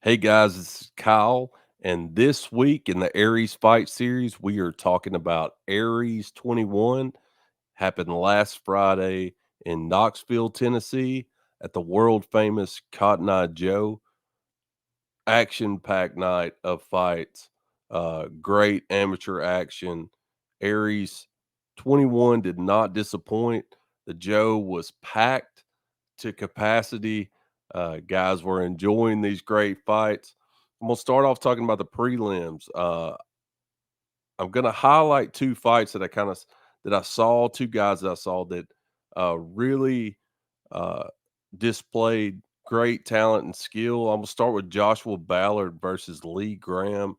Hey guys, this is Kyle, and this week in the Aries Fight Series, we are talking about Aries 21. Happened last Friday in Knoxville, Tennessee, at the world famous Cotton Eye Joe. Action packed night of fights, great amateur action. Aries 21 did not disappoint. The Joe was packed to capacity. Guys were enjoying these great fights. I'm gonna start off talking about the prelims. I'm gonna highlight two fights that I saw, two guys that I saw that really uh, displayed great talent and skill. I'm gonna start with Joshua Ballard versus Lee Graham.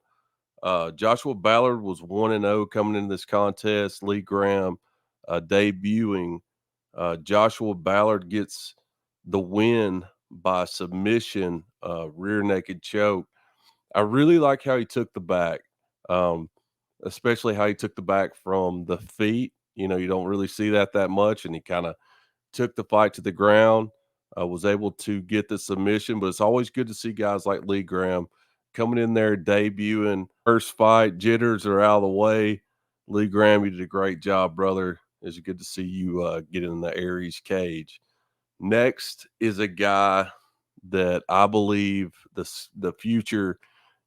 Joshua Ballard was 1-0 coming into this contest. Lee Graham debuting. Joshua Ballard gets the win by submission, rear naked choke. I really like how he took the back, um, especially how he took the back from the feet. You don't really see that much, and he kind of took the fight to the ground, was able to get the submission. But it's always good to see guys like Lee Graham coming in there, debuting. First fight, jitters are out of the way. Lee Graham, you did a great job, brother. It's good to see you get in the Aries cage. Next is a guy that I believe the future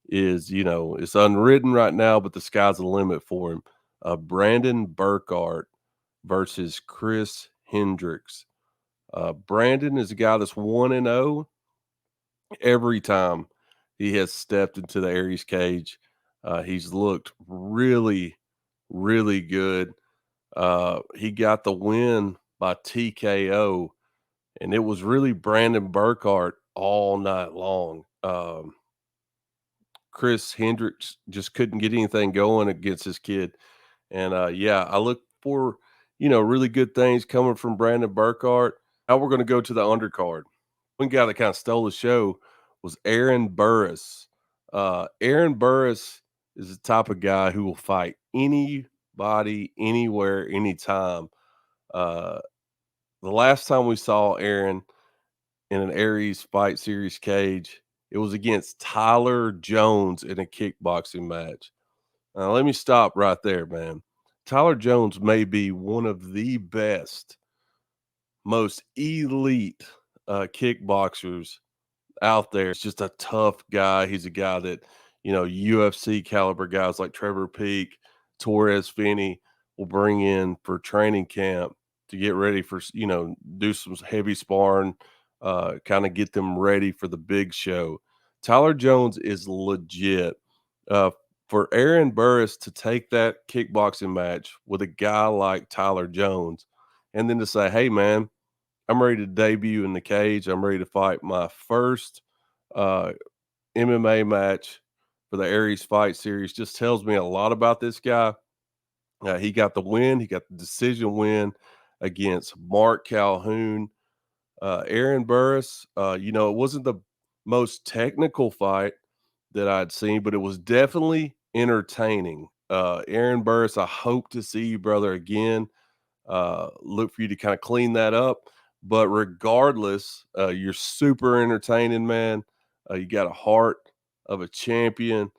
is, it's unwritten right now, but the sky's the limit for him. Brandon Burkhardt versus Chris Hendricks. Brandon is a guy that's 1-0 every time he has stepped into the Aries cage. He's looked really, really good. He got the win by TKO, and it was really Brandon Burkhardt all night long. Chris Hendricks just couldn't get anything going against this kid. And yeah, I look for really good things coming from Brandon Burkhardt. Now we're going to go to the undercard. One guy that kind of stole the show was Aaron Burris. Aaron Burris is the type of guy who will fight anybody, anywhere, anytime. Uh, the last time we saw Aaron in an Aries Fight Series cage, it was against Tyler Jones in a kickboxing match. Now, let me stop right there, man. Tyler Jones may be one of the best, most elite kickboxers out there. It's just a tough guy. He's a guy that, UFC caliber guys like Trevor Peak, Torres Finney will bring in for training camp to get ready for, do some heavy sparring, kind of get them ready for the big show. Tyler Jones is legit. Uh, for Aaron Burris to take that kickboxing match with a guy like Tyler Jones and then to say, hey, man, I'm ready to debut in the cage. I'm ready to fight my first uh, MMA match for the Aries Fight Series. Just tells me a lot about this guy. He got the win. He got the decision win against Mark Calhoun. Aaron Burris, it wasn't the most technical fight that I'd seen, but it was definitely entertaining. Aaron Burris, I hope to see you, brother, again. Look for you to kind of clean that up. But regardless, you're super entertaining, man. You got a heart of a champion.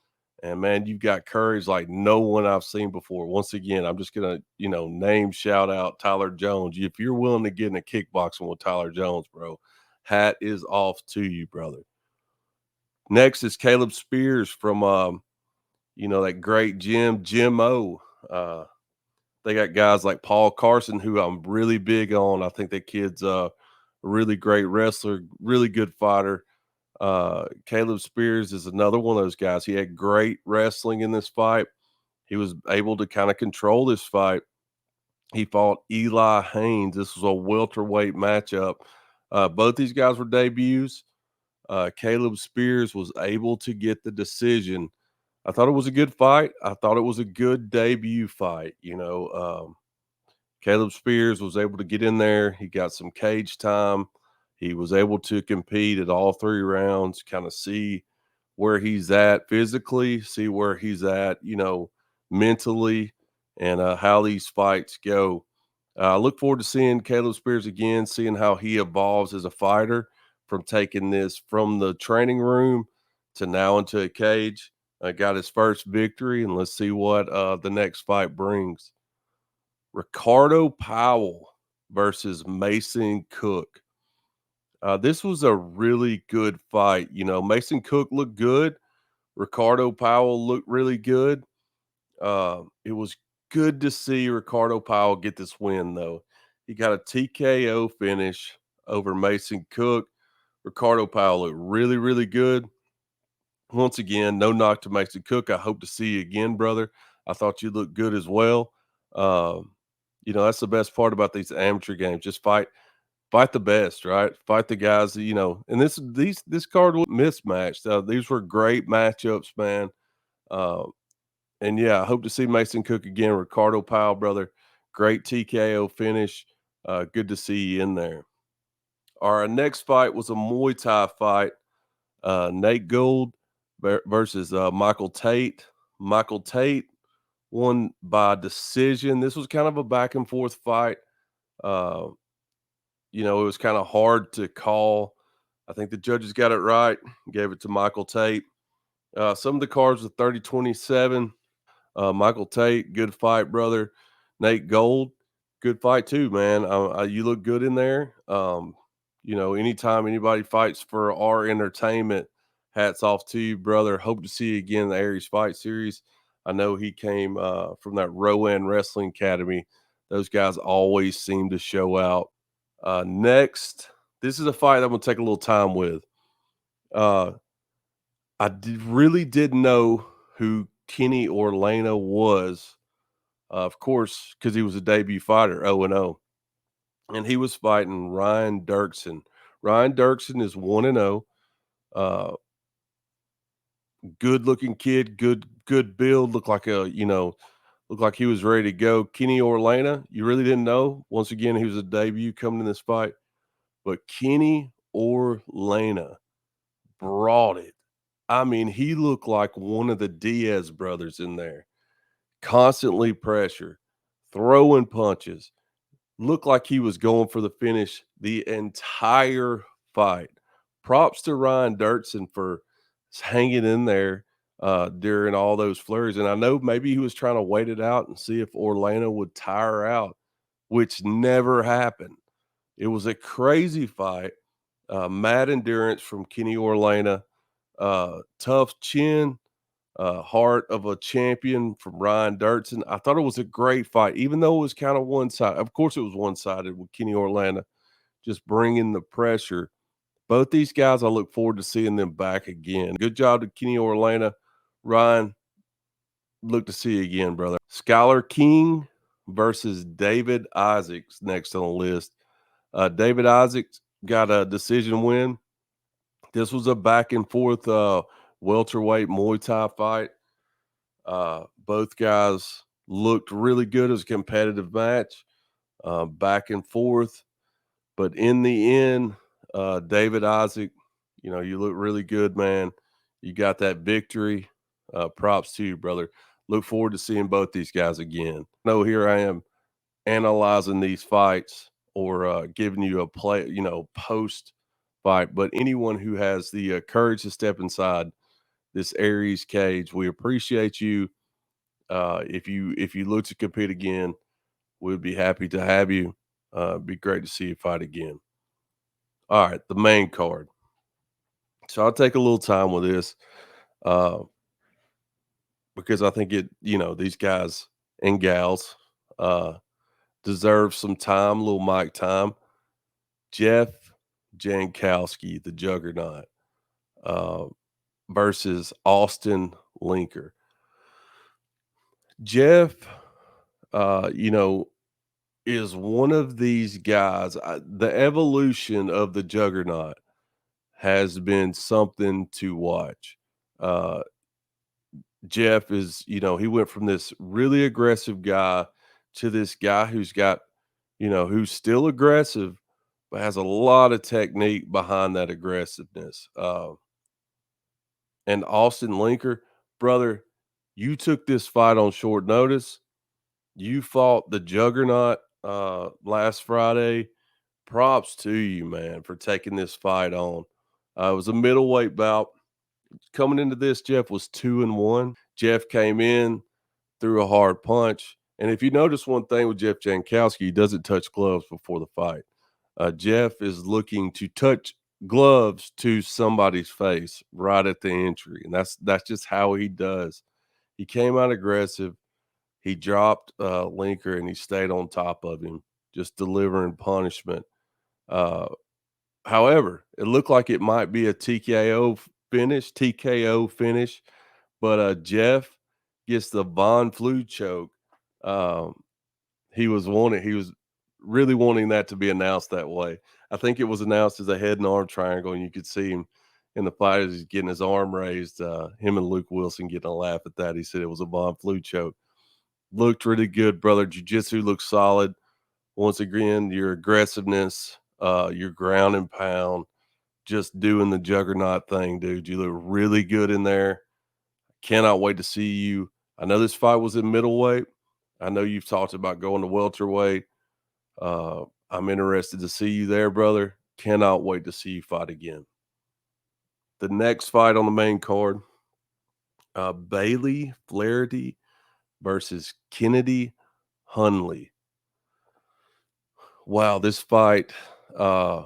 And man, you've got courage like no one I've seen before. Once again, I'm just gonna, name shout out Tyler Jones. If you're willing to get in a kickboxing with Tyler Jones, bro, hat is off to you, brother. Next is Caleb Spears from that great Jim O. They got guys like Paul Carson, who I'm really big on. I think that kid's a really great wrestler, really good fighter. Caleb Spears is another one of those guys. He had great wrestling in this fight. He was able to kind of control this fight. He fought Eli Haynes. This was a welterweight matchup. Both these guys were debuts. Caleb Spears was able to get the decision. I thought it was a good fight. I thought it was a good debut fight. Caleb Spears was able to get in there. He got some cage time. He was able to compete at all three rounds, kind of see where he's at physically, see where he's at, mentally, and how these fights go. I look forward to seeing Caleb Spears again, seeing how he evolves as a fighter from taking this from the training room to now into a cage. Got his first victory, and let's see what the next fight brings. Ricardo Powell versus Mason Cook. This was a really good fight. You know, Mason Cook looked good. Ricardo Powell looked really good. It was good to see Ricardo Powell get this win, though. He got a TKO finish over Mason Cook. Ricardo Powell looked really, really good. Once again, no knock to Mason Cook. I hope to see you again, brother. I thought you looked good as well. Um, you know, that's the best part about these amateur games. Just fight the best, right? Fight the guys that, you know, and this card was mismatched. These were great matchups, man. Uh, and yeah, I hope to see Mason Cook again. Ricardo Powell, brother, great TKO finish. Good to see you in there. Our next fight was a Muay Thai fight. Nate Gould versus Michael Tate. Michael Tate won by decision. This was kind of a back and forth fight. Uh, you know, it was kind of hard to call. I think the judges got it right, gave it to Michael Tate. Some of the cards were 30-27. Michael Tate, good fight, brother. Nate Gold, good fight too, man. You look good in there. You know, anytime anybody fights for our entertainment, hats off to you, brother. Hope to see you again in the Aries Fight Series. I know he came from that Rowan Wrestling Academy. Those guys always seem to show out. Next, this is a fight I'm gonna take a little time with. Uh, really didn't know who Kenny Orlando was, of course, because he was a debut fighter, 0-0, and he was fighting Ryan Dirksen. Ryan Dirksen is 1-0. Uh, Good looking kid, good build, looked like he was ready to go. Kenny Orlando, you really didn't know. Once again, he was a debut coming in this fight, but Kenny Orlando brought it. I mean, he looked like one of the Diaz brothers in there. Constantly pressure, throwing punches, looked like he was going for the finish the entire fight. Props to Ryan Dirksen for hanging in there during all those flurries. And I know maybe he was trying to wait it out and see if Orlando would tire out, which never happened. It was a crazy fight. Mad endurance from Kenny Orlando, tough chin, heart of a champion from Ryan Dirksen. I thought it was a great fight, even though it was kind of one side. Of course, it was one sided with Kenny Orlando just bringing the pressure. Both these guys, I look forward to seeing them back again. Good job to Kenny Orlando. Ryan, look to see you again, brother. Skylar King versus David Isaacs next on the list. David Isaacs got a decision win. This was a back and forth welterweight Muay Thai fight. Both guys looked really good as a competitive match, back and forth. But in the end, David Isaac, you know, you look really good, man. You got that victory. Props to you, brother. Look forward to seeing both these guys again. No, here I am analyzing these fights or giving you a play, you know, post fight. But anyone who has the courage to step inside this Aries cage, we appreciate you. If you look to compete again, we'd be happy to have you. Be great to see you fight again. All right, the main card. So I'll take a little time with this uh, because I think these guys and gals uh, deserve some time, little mic time. Jeff Jankowski, the Juggernaut, uh, versus Austin Linker. Jeff, you know, is one of these guys. The evolution of the Juggernaut has been something to watch. Uh, Jeff is, you know, he went from this really aggressive guy to this guy who's got, you know, who's still aggressive, but has a lot of technique behind that aggressiveness. And Austin Linker, brother, you took this fight on short notice. You fought the Juggernaut last Friday. Props to you, man, for taking this fight on. It was a middleweight bout. Coming into this, Jeff was 2-1. Jeff came in, threw a hard punch. And if you notice one thing with Jeff Jankowski, he doesn't touch gloves before the fight. Jeff is looking to touch gloves to somebody's face right at the entry, and that's just how he does. He came out aggressive. He dropped Linker and he stayed on top of him, just delivering punishment. Uh, However, it looked like it might be a TKO finish, but Jeff gets the Von Flue choke. Um, he was really wanting that to be announced that way. I think it was announced as a head and arm triangle, and you could see him in the fight as he's getting his arm raised. Him and Luke Wilson getting a laugh at that. He said it was a Von Flue choke. Looked really good, brother. Jiu-jitsu looks solid. Once again, your aggressiveness, your ground and pound, just doing the juggernaut thing, dude. You look really good in there. Cannot wait to see you. I know this fight was in middleweight. I know you've talked about going to welterweight. I'm interested to see you there, brother. Cannot wait to see you fight again. The next fight on the main card, Bailey Flaherty versus Kennedy Hunley. Wow, uh,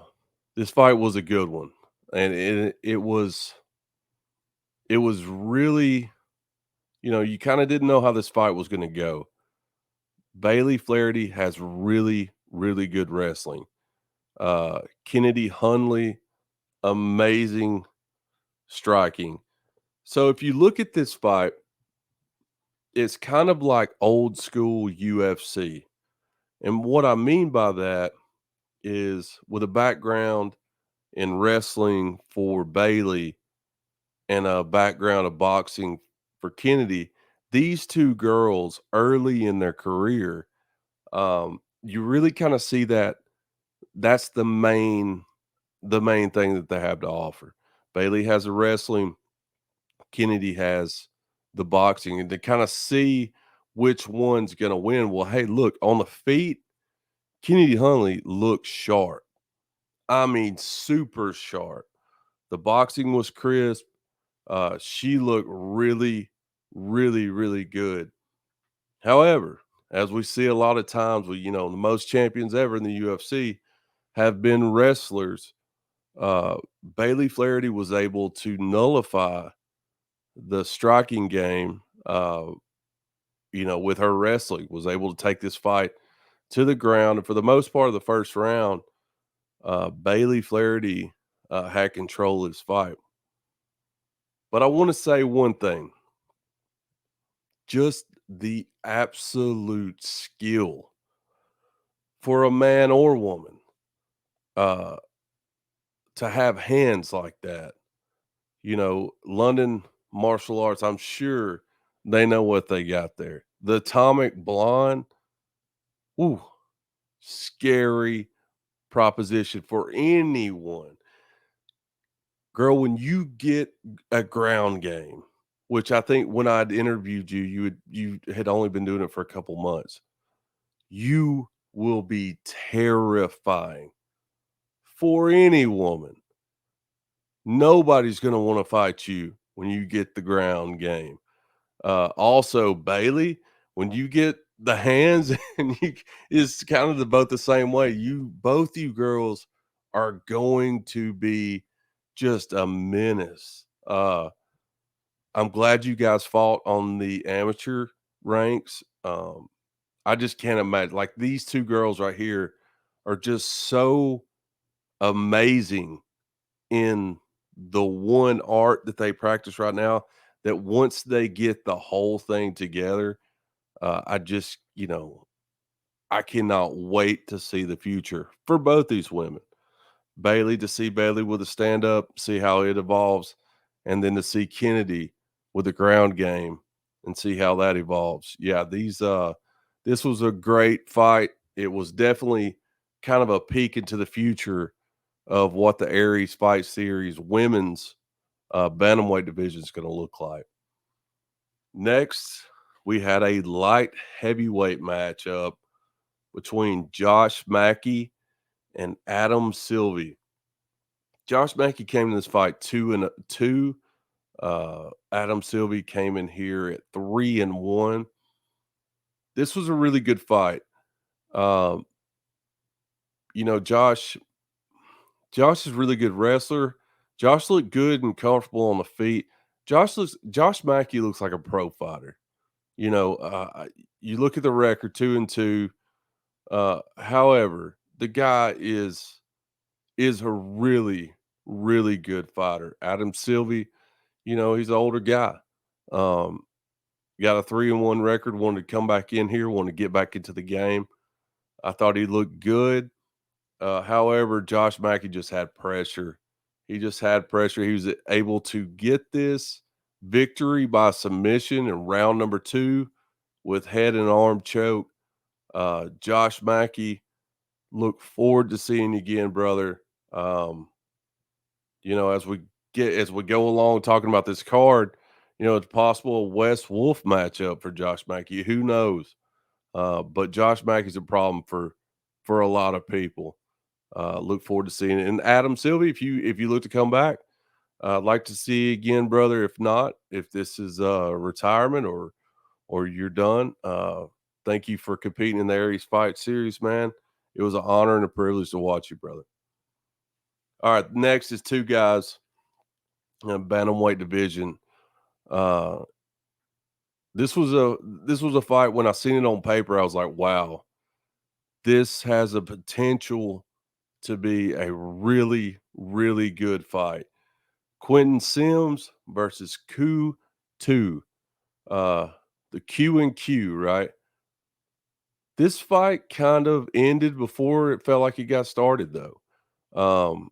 this fight was a good one, and it was really, you kind of didn't know how this fight was going to go. Bailey Flaherty has really, really good wrestling. Kennedy Hunley, amazing striking. So if you look at this fight, it's kind of like old school UFC. And what I mean by that is with a background in wrestling for Bailey and a background of boxing for Kennedy, these two girls early in their career, you really kind of see that that's the main thing that they have to offer. Bailey has the wrestling, Kennedy has the boxing, and to kind of see which one's going to win. Well, hey, look, on the feet, Kennedy Hunley looks sharp. I mean, super sharp. The boxing was crisp. She looked really, really, really good. However, as we see a lot of times, the most champions ever in the UFC have been wrestlers. Bailey Flaherty was able to nullify the striking game, with her wrestling, was able to take this fight to the ground. And for the most part of the first round, Bailey Flaherty had control of this fight. But I want to say one thing, just the absolute skill for a man or woman uh, to have hands like that. London martial arts, I'm sure they know what they got there. The atomic blonde, ooh, scary proposition for anyone. Girl, when you get a ground game, which I think when I'd interviewed you, you had only been doing it for a couple months, you will be terrifying for any woman. Nobody's gonna wanna fight you when you get the ground game. Also, Bailey, when you get the hands and it's kind of both the same way. Both you girls are going to be just a menace. I'm glad you guys fought on the amateur ranks. I just can't imagine, like, these two girls right here are just so amazing in the one art that they practice right now, that once they get the whole thing together, I just, I cannot wait to see the future for both these women. To see Bailey with a stand up, see how it evolves, and then to see Kennedy with the ground game and see how that evolves. Yeah, this was a great fight. It was definitely kind of a peek into the future of what the Aries Fight Series women's bantamweight division is going to look like. Next, we had a light heavyweight matchup between Josh Mackey and Adam Sylvie. Josh Mackey came in this fight 2-0. Adam Sylvie came in here at 3-1. This was a really good fight. Um, Josh is a really good wrestler. Josh looked good and comfortable on the feet. Josh Mackey looks like a pro fighter. You look at the record 2-2. However, the guy is a really, really good fighter. Adam Sylvie, he's an older guy. Um, got a 3-1 record, wanted to come back in here, wanted to get back into the game. I thought he looked good. However, Josh Mackey just had pressure. He just had pressure. He was able to get this victory by submission in round number 2 with head and arm choke. Josh Mackey, look forward to seeing you again, brother. Um, as we go along talking about this card, it's possible a Wes Wolf matchup for Josh Mackey. Who knows? But Josh Mackey's a problem for a lot of people. Look forward to seeing it. And Adam Sylvie, if you look to come back, I'd like to see you again, brother. If not, if this is retirement or you're done, thank you for competing in the Aries Fight Series, man. It was an honor and a privilege to watch you, brother. All right, next is two guys in the bantamweight division. Uh, this was a fight. When I seen it on paper, I was like, wow, this has a potential to be a really, really good fight. Quentin Sims versus Q 2. Uh, the Q and Q, right? This fight kind of ended before it felt like it got started, though. Um,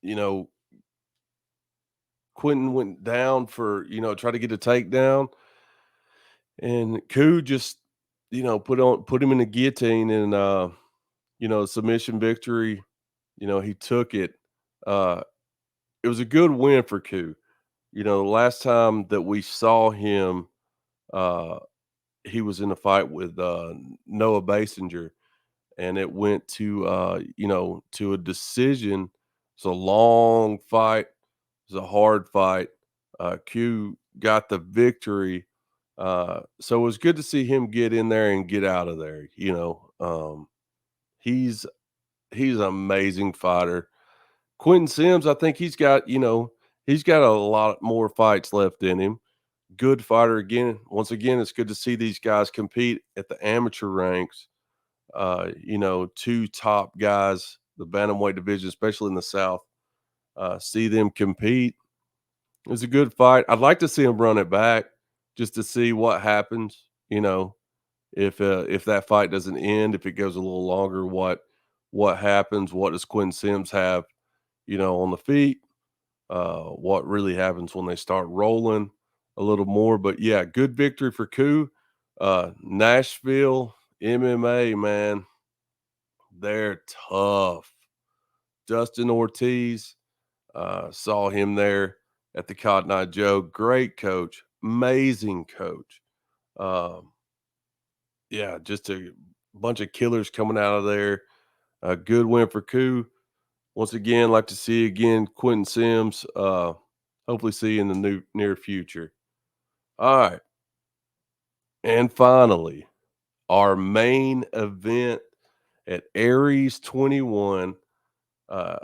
you know, Quentin went down for, try to get a takedown, and Q just, put him in the guillotine and submission victory. He took it. Uh, it was a good win for Q. The last time that we saw him, uh, he was in a fight with Noah Basinger, and it went to a decision. It's a long fight. It's a hard fight. Q got the victory. So it was good to see him get in there and get out of there. He's he's an amazing fighter. Quentin Sims, I think he's got a lot more fights left in him. Good fighter again. Once again, it's good to see these guys compete at the amateur ranks. Two top guys, the bantamweight division, especially in the South. See them compete. It was a good fight. I'd like to see him run it back just to see what happens. If that fight doesn't end, if it goes a little longer, what happens? What does Quinn Sims have, on the feet? What really happens when they start rolling a little more? But yeah, good victory for Koo. Nashville MMA, man, they're tough. Dustin Ortiz, saw him there at the Cotton Eye Joe. Great coach, amazing coach. Um, yeah, just a bunch of killers coming out of there. A good win for Koo. Once again, like to see again Quentin Sims. Hopefully, see you in the near future. All right, and finally, our main event at Aries 21. Uh,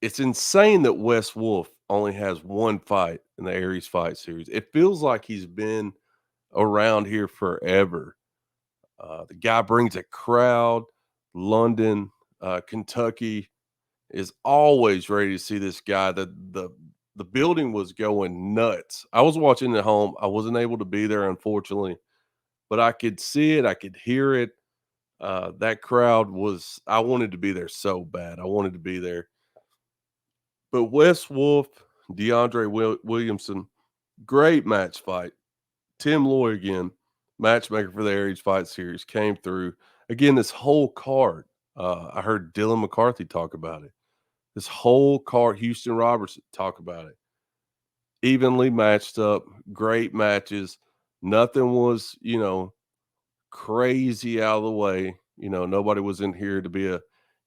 it's insane that Wes Wolf only has one fight in the Aries Fight Series. It feels like he's been around here forever. The guy brings a crowd. London, Kentucky is always ready to see this guy. The building was going nuts. I was watching at home. I wasn't able to be there, unfortunately, but I could see it. I could hear it. That crowd was. I wanted to be there so bad. I wanted to be there. But Wes Wolf, Williamson, great match fight. Tim Loy again, matchmaker for the Aries Fight Series, came through. Again, this whole card, I heard Dylan McCarthy talk about it. This whole card, Houston Robertson talk about it. Evenly matched up, great matches. Nothing was, crazy out of the way. Nobody was in here to be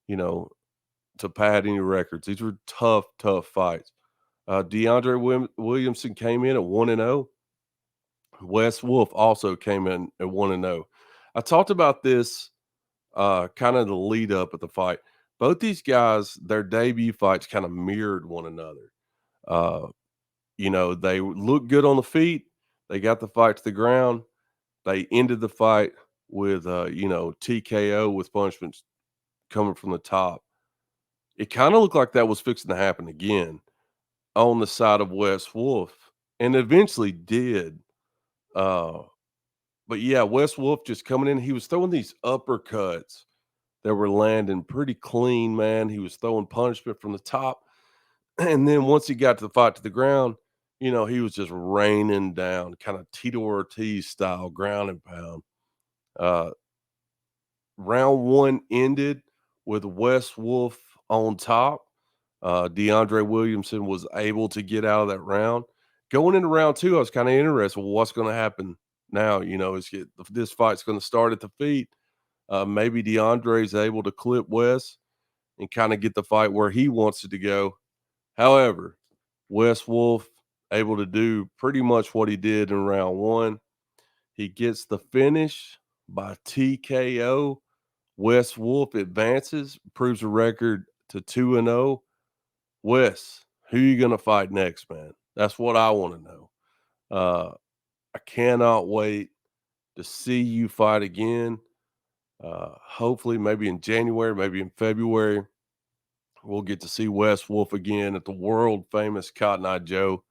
you know, to pad any records. These were tough, tough fights. DeAndre Williamson came in at 1-0. Wes Wolf also came in at 1-0. I talked about this kind of the lead up at the fight. Both these guys, their debut fights kind of mirrored one another. Uh, they looked good on the feet. They got the fight to the ground. They ended the fight with, TKO with punishments coming from the top. It kind of looked like that was fixing to happen again on the side of Wes Wolf, and eventually did. Uh, but yeah, Wes Wolf just coming in, he was throwing these uppercuts that were landing pretty clean, man. He was throwing punishment from the top. And then once he got to the fight to the ground, he was just raining down, kind of Tito Ortiz style ground and pound. Uh, Round one ended with Wes Wolf on top. DeAndre Williamson was able to get out of that round. Going into round two, I was kind of interested. Well, what's going to happen now? This fight's going to start at the feet. Maybe DeAndre's able to clip Wes and kind of get the fight where he wants it to go. However, Wes Wolf able to do pretty much what he did in round one. He gets the finish by TKO. Wes Wolf advances, proves a record to 2-0. Wes, who you gonna fight next, man? That's what I want to know. Uh, I cannot wait to see you fight again. Hopefully, maybe in January, maybe in February, we'll get to see Wes Wolf again at the world famous Cotton Eye Joe.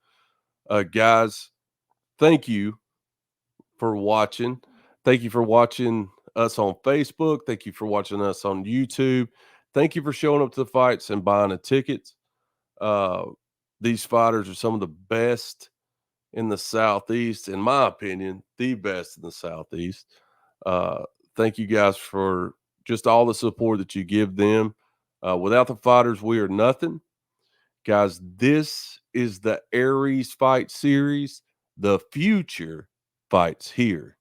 Guys, thank you for watching. Thank you for watching us on Facebook. Thank you for watching us on YouTube. Thank you for showing up to the fights and buying the tickets. Uh, these fighters are some of the best in the Southeast, in my opinion, the best in the Southeast. Uh, Thank you guys for just all the support that you give them. Without the fighters, we are nothing. Guys, this is the Aries fight series. The future fights here.